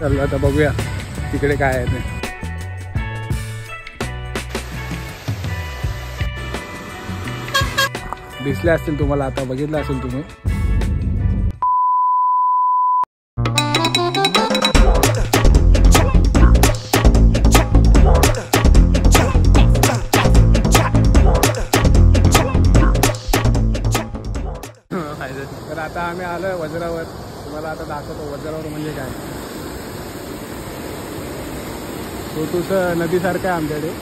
चल आता बघूया तिकडे काय आहे ते. दिसले असतील तुम्हाला, आता बघितलं असेल तुम्ही. तर आता आम्ही आलोय वज्रावर. तुम्हाला आता दाखवतो वज्रावर म्हणजे काय. छोटूसं नदीसारखं आहे आमच्याकडे.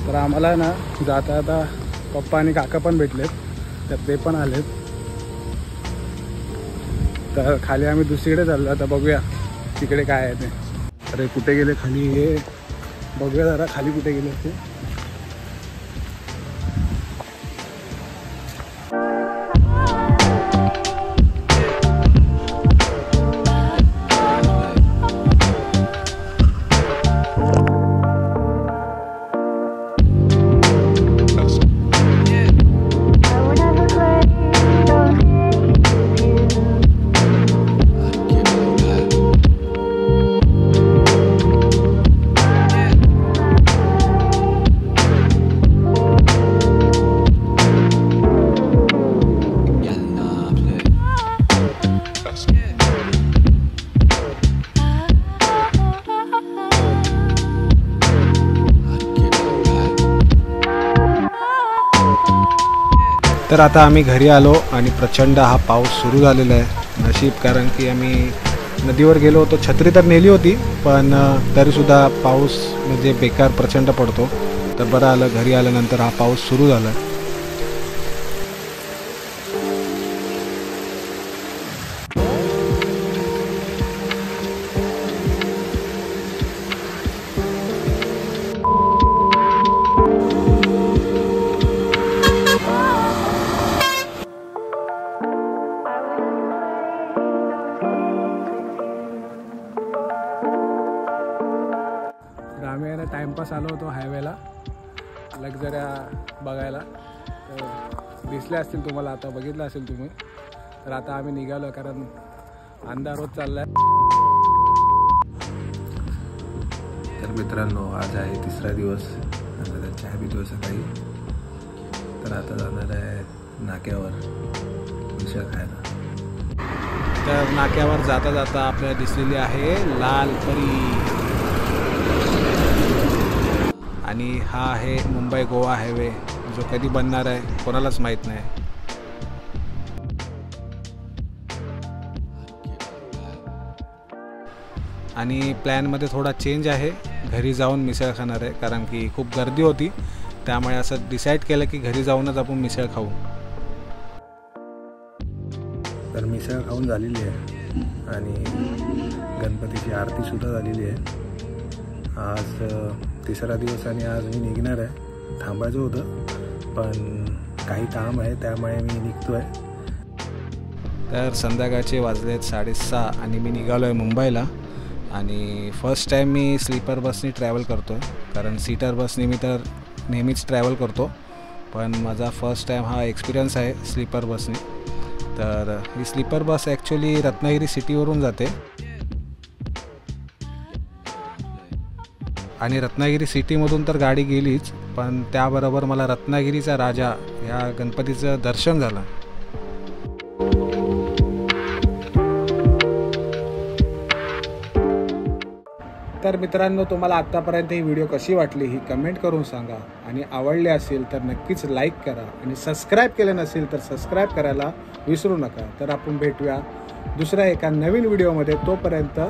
तर आम्हाला ना जाता आता पप्पा आणि काका पण भेटलेत, तर ते पण आलेत. तर खाली आम्ही दुसरीकडे चाललो. आता बघूया तिकडे काय आहे ते. अरे कुठे गेले खाली, हे बघूया जरा खाली कुठे गेले ते. तर आता आम्ही घरी आलो आणि प्रचंड हा पाऊस सुरू झालेला आहे. नशीब, कारण की आम्ही नदीवर गेलो होतो. छत्री तर नेली होती, पण तरीसुद्धा पाऊस म्हणजे बेकार प्रचंड पडतो. तर बरं आलं घरी आल्यानंतर हा पाऊस सुरू झाला. आम्ही ना टाइमपास आलो होतो हायवेला लक्झऱ्या बघायला. तर दिसले असतील तुम्हाला, आता बघितलं असेल तुम्ही. तर आता आम्ही निघालो, कारण अंधार होत चाललाय. तर मित्रांनो, आज आहे तिसरा दिवस. चहा पितो सकाळी. तर आता जाणार आहे नाक्यावर मिसळ खायला. तर नाक्यावर जाता जाता आपल्याला दिसलेली आहे लाल परी. आणि हा आहे मुंबई गोवा हायवे, जो कधी बनणार आहे कोणालाच माहीत नाही. आणि प्लॅनमध्ये थोडा चेंज आहे. घरी जाऊन मिसळ खाणार आहे, कारण की खूप गर्दी होती. त्यामुळे असं डिसाईड केलं की घरी जाऊनच आपण मिसळ खाऊ. तर मिसळ खाऊन झालेली आहे आणि गणपतीची आरतीसुद्धा झालेली आहे. आज तिसरा दिवस आणि आज मी निघणार आहे. थांबायचं होतं, पण काही काम आहे त्यामुळे मी निघतो आहे. तर संध्याकाळचे वाजलेत 6:30 आणि मी निघालो आहे मुंबईला. आणि फर्स्ट टाईम मी स्लीपर बसनी ट्रॅव्हल करतो आहे, कारण सीटर बसने मी तर नेहमीच ट्रॅव्हल करतो. पण माझा फर्स्ट टाईम हा एक्सपिरियन्स आहे स्लीपर बसने. तर ही स्लीपर बस ॲक्च्युली रत्नागिरी सिटीवरून जाते. आणि रत्नागिरी सिटीमधून तर गाडी गेलीच, पण त्याबरोबर मला रत्नागिरीचा राजा या गणपतीचं दर्शन झालं. तर मित्रांनो, तुम्हाला आत्तापर्यंत ही व्हिडिओ कशी वाटली ही कमेंट करून सांगा. आणि आवडली असेल तर नक्कीच लाईक करा. आणि सबस्क्राईब केलं नसेल तर सबस्क्राईब करायला विसरू नका. तर आपण भेटूया दुसऱ्या एका नवीन व्हिडिओमध्ये. तोपर्यंत